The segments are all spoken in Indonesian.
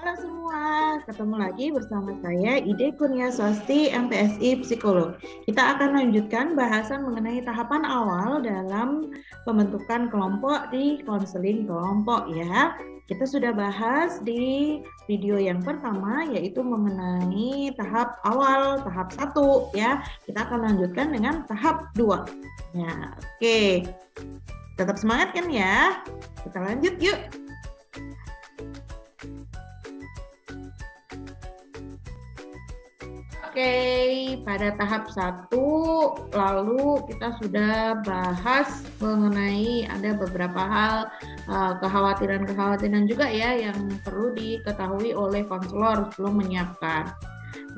Halo semua, ketemu lagi bersama saya Ide Kurnia Swasti, MPSI Psikolog. Kita akan lanjutkan bahasan mengenai tahapan awal dalam pembentukan kelompok di konseling kelompok ya. Kita sudah bahas di video yang pertama yaitu mengenai tahap awal, tahap 1 ya. Kita akan lanjutkan dengan tahap 2. Ya, oke. Tetap semangat kan ya? Kita lanjut yuk. Oke, pada tahap 1 lalu kita sudah bahas mengenai ada beberapa hal kekhawatiran-kekhawatiran juga ya yang perlu diketahui oleh konselor sebelum menyiapkan.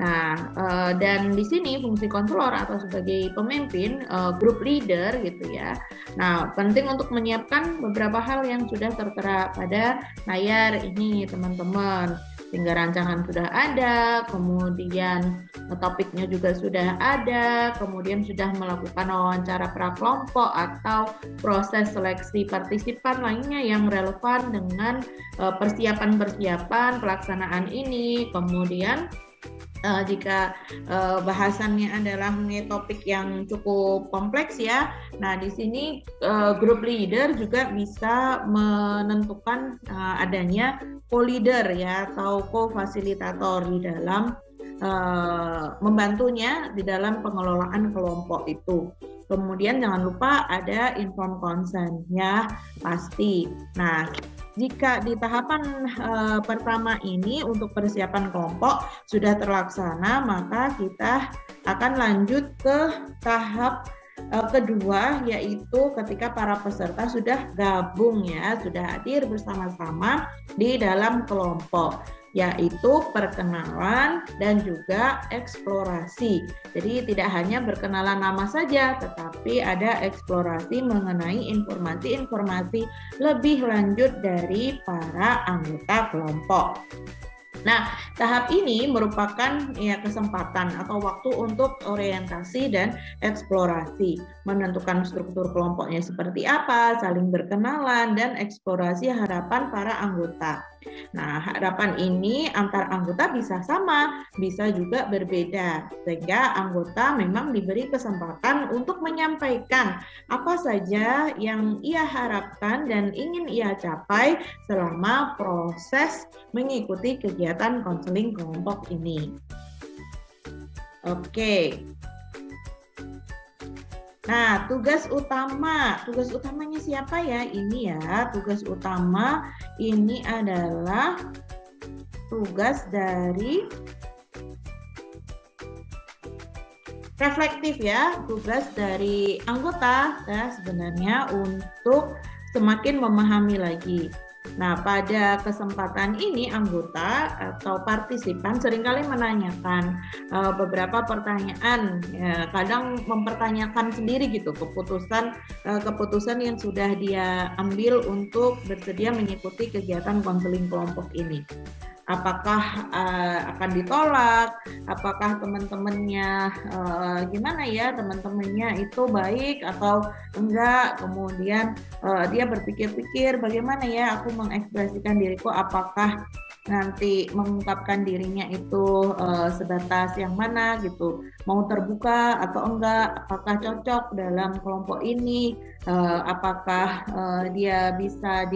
Nah, dan di sini fungsi konselor atau sebagai pemimpin group leader gitu ya. Nah, penting untuk menyiapkan beberapa hal yang sudah tertera pada layar ini teman-teman. Sehingga rancangan sudah ada, kemudian topiknya juga sudah ada, kemudian sudah melakukan wawancara prakelompok atau proses seleksi partisipan lainnya yang relevan dengan persiapan-persiapan pelaksanaan ini. Kemudian jika bahasannya adalah mengenai topik yang cukup kompleks ya, nah di sini group leader juga bisa menentukan adanya co-leader ya atau co-fasilitator di dalam membantunya di dalam pengelolaan kelompok itu. Kemudian jangan lupa ada informed consent ya pasti. Nah, jika di tahapan pertama ini untuk persiapan kelompok sudah terlaksana, maka kita akan lanjut ke tahap kedua, yaitu ketika para peserta sudah gabung ya, sudah hadir bersama-sama di dalam kelompok, yaitu perkenalan dan juga eksplorasi. Jadi tidak hanya berkenalan nama saja, tetapi ada eksplorasi mengenai informasi-informasi lebih lanjut dari para anggota kelompok. Nah, tahap ini merupakan ya kesempatan atau waktu untuk orientasi dan eksplorasi, menentukan struktur kelompoknya seperti apa, saling berkenalan, dan eksplorasi harapan para anggota. Nah, harapan ini antar anggota bisa sama, bisa juga berbeda, sehingga anggota memang diberi kesempatan untuk menyampaikan apa saja yang ia harapkan dan ingin ia capai selama proses mengikuti kegiatan konseling kelompok ini. Oke. Nah, tugas utamanya siapa ya? Ini ya, tugas utama ini adalah tugas dari reflektif ya, tugas dari anggota ya sebenarnya untuk semakin memahami lagi. Nah, pada kesempatan ini anggota atau partisipan seringkali menanyakan beberapa pertanyaan, ya, kadang mempertanyakan sendiri gitu keputusan yang sudah dia ambil untuk bersedia mengikuti kegiatan konseling kelompok ini. Apakah akan ditolak, apakah teman-temannya gimana ya, teman-temannya itu baik atau enggak, kemudian dia berpikir-pikir bagaimana ya aku mengekspresikan diriku, apakah nanti mengungkapkan dirinya itu sebatas yang mana gitu, mau terbuka atau enggak, apakah cocok dalam kelompok ini, apakah dia bisa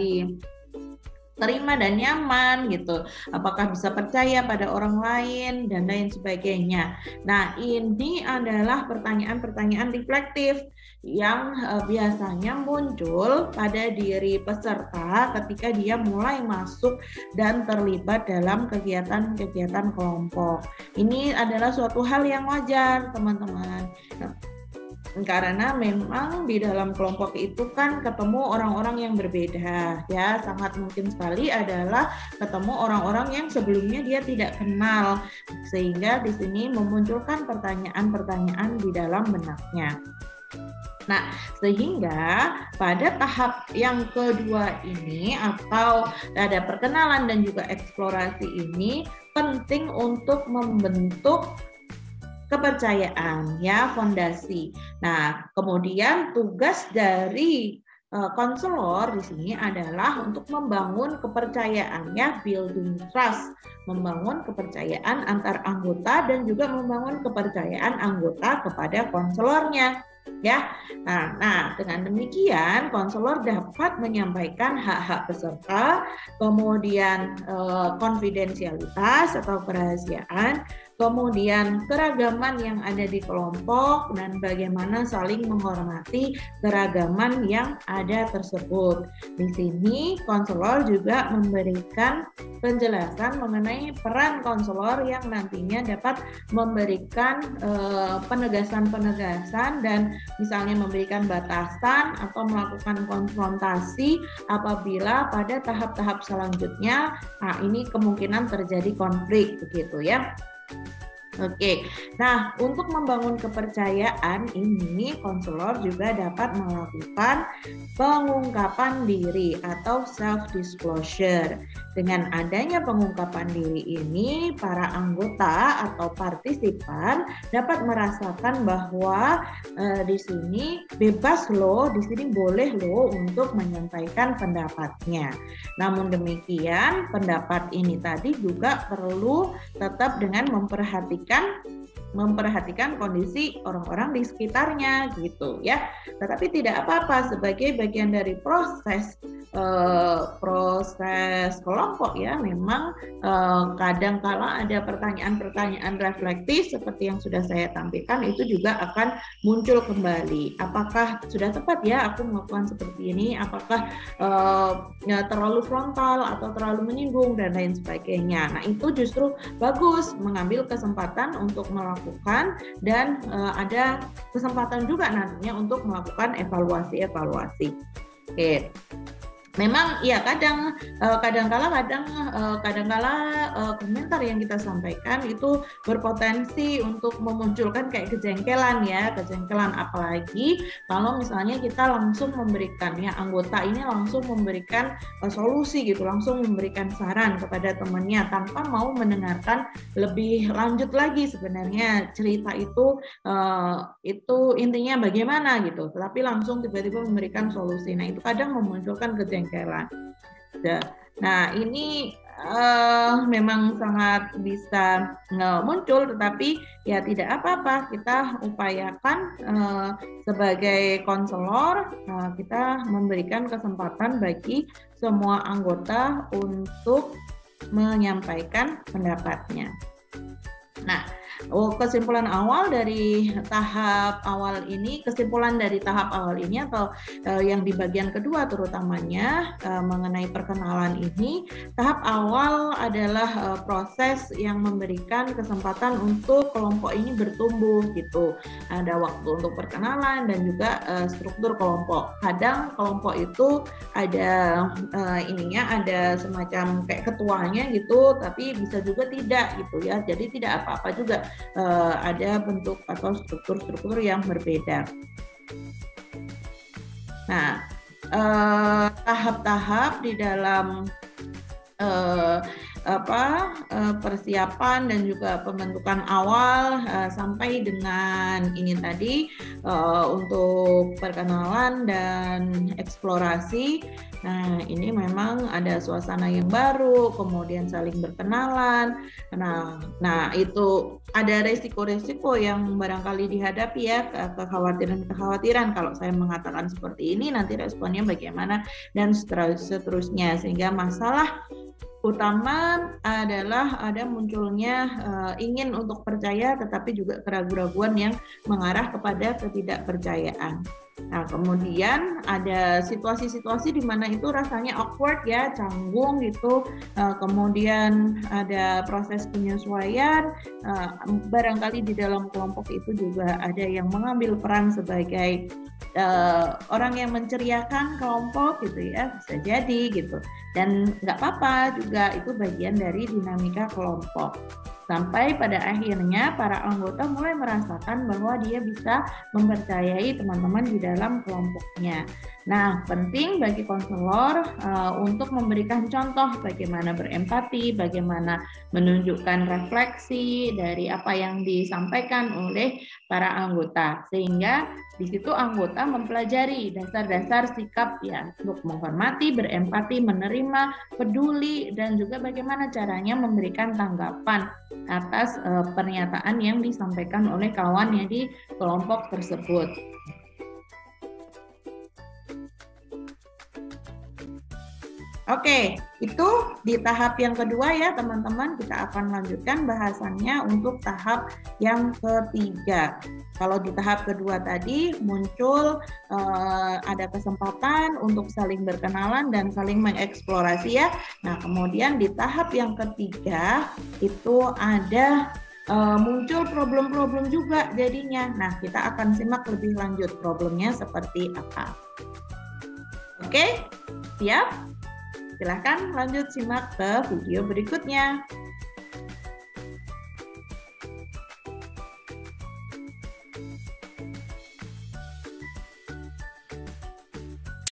terima dan nyaman gitu, apakah bisa percaya pada orang lain dan lain sebagainya. Nah, ini adalah pertanyaan-pertanyaan reflektif yang biasanya muncul pada diri peserta ketika dia mulai masuk dan terlibat dalam kegiatan-kegiatan kelompok. Ini adalah suatu hal yang wajar, teman-teman. Karena memang di dalam kelompok itu kan ketemu orang-orang yang berbeda ya, sangat mungkin sekali adalah ketemu orang-orang yang sebelumnya dia tidak kenal, sehingga di sini memunculkan pertanyaan-pertanyaan di dalam benaknya. Nah, sehingga pada tahap yang kedua ini atau ada perkenalan dan juga eksplorasi ini penting untuk membentuk kepercayaan ya, fondasi. Nah, kemudian tugas dari konselor di sini adalah untuk membangun kepercayaan, ya, building trust, membangun kepercayaan antar anggota dan juga membangun kepercayaan anggota kepada konselornya, ya. Nah, dengan demikian konselor dapat menyampaikan hak-hak peserta, kemudian konfidensialitas atau kerahasiaan, kemudian keragaman yang ada di kelompok, dan bagaimana saling menghormati keragaman yang ada tersebut. Di sini konselor juga memberikan penjelasan mengenai peran konselor yang nantinya dapat memberikan penegasan-penegasan dan misalnya memberikan batasan atau melakukan konfrontasi apabila pada tahap-tahap selanjutnya ini kemungkinan terjadi konflik, begitu ya. Oke, nah untuk membangun kepercayaan ini konselor juga dapat melakukan pengungkapan diri atau self disclosure. Dengan adanya pengungkapan diri ini, para anggota atau partisipan dapat merasakan bahwa di sini bebas loh, di sini boleh loh untuk menyampaikan pendapatnya. Namun demikian, pendapat ini tadi juga perlu tetap dengan memperhatikan kondisi orang-orang di sekitarnya, gitu ya. Tetapi tidak apa-apa, sebagai bagian dari proses kelompok ya, memang kadang-kala ada pertanyaan-pertanyaan reflektif seperti yang sudah saya tampilkan, itu juga akan muncul kembali. Apakah sudah tepat ya aku melakukan seperti ini? Apakah terlalu frontal atau terlalu menyinggung dan lain sebagainya. Nah, itu justru bagus mengambil kesempatan untuk melakukan dan ada kesempatan juga nantinya untuk melakukan evaluasi. Oke. Memang ya kadang-kala komentar yang kita sampaikan itu berpotensi untuk memunculkan kayak kejengkelan, apalagi kalau misalnya kita langsung memberikan, ya, anggota ini langsung memberikan solusi gitu, langsung memberikan saran kepada temannya tanpa mau mendengarkan lebih lanjut lagi sebenarnya cerita itu intinya bagaimana gitu, tetapi langsung tiba-tiba memberikan solusi. Nah, itu kadang memunculkan kejengkelan. Nah, ini memang sangat bisa muncul, tetapi ya tidak apa-apa, kita upayakan sebagai konselor kita memberikan kesempatan bagi semua anggota untuk menyampaikan pendapatnya. Nah, kesimpulan dari tahap awal ini atau yang di bagian kedua terutamanya mengenai perkenalan ini, tahap awal adalah proses yang memberikan kesempatan untuk kelompok ini bertumbuh gitu. Ada waktu untuk perkenalan dan juga struktur kelompok. Kadang kelompok itu ada ada semacam kayak ketuanya gitu, tapi bisa juga tidak gitu ya. Jadi tidak apa-apa juga ada bentuk atau struktur-struktur yang berbeda. Nah, tahap-tahap di dalam persiapan dan juga pembentukan awal sampai dengan ini tadi untuk perkenalan dan eksplorasi. Nah, ini memang ada suasana yang baru, kemudian saling berkenalan. Nah, itu ada resiko-resiko yang barangkali dihadapi ya, kekhawatiran kalau saya mengatakan seperti ini, nanti responnya bagaimana dan seterusnya. Sehingga masalah utama adalah ada munculnya ingin untuk percaya, tetapi juga keraguan-raguan yang mengarah kepada ketidakpercayaan. Nah, kemudian ada situasi-situasi di mana itu rasanya awkward ya, canggung gitu. Kemudian ada proses penyesuaian. Barangkali di dalam kelompok itu juga ada yang mengambil peran sebagai orang yang menceriakan kelompok gitu ya, bisa jadi gitu. Dan nggak apa-apa juga, itu bagian dari dinamika kelompok. Sampai pada akhirnya para anggota mulai merasakan bahwa dia bisa mempercayai teman-teman di dalam kelompoknya. Nah, penting bagi konselor untuk memberikan contoh bagaimana berempati, bagaimana menunjukkan refleksi dari apa yang disampaikan oleh para anggota, sehingga di situ anggota mempelajari dasar-dasar sikap ya untuk menghormati, berempati, menerima, peduli, dan juga bagaimana caranya memberikan tanggapan atas pernyataan yang disampaikan oleh kawan yang di kelompok tersebut. Oke, itu di tahap yang kedua ya teman-teman, kita akan lanjutkan bahasannya untuk tahap yang ketiga. Kalau di tahap kedua tadi muncul ada kesempatan untuk saling berkenalan dan saling mengeksplorasi ya. Nah, kemudian di tahap yang ketiga itu ada muncul problem-problem juga jadinya. Nah, kita akan simak lebih lanjut problemnya seperti apa. Oke, siap? Silahkan lanjut simak ke video berikutnya.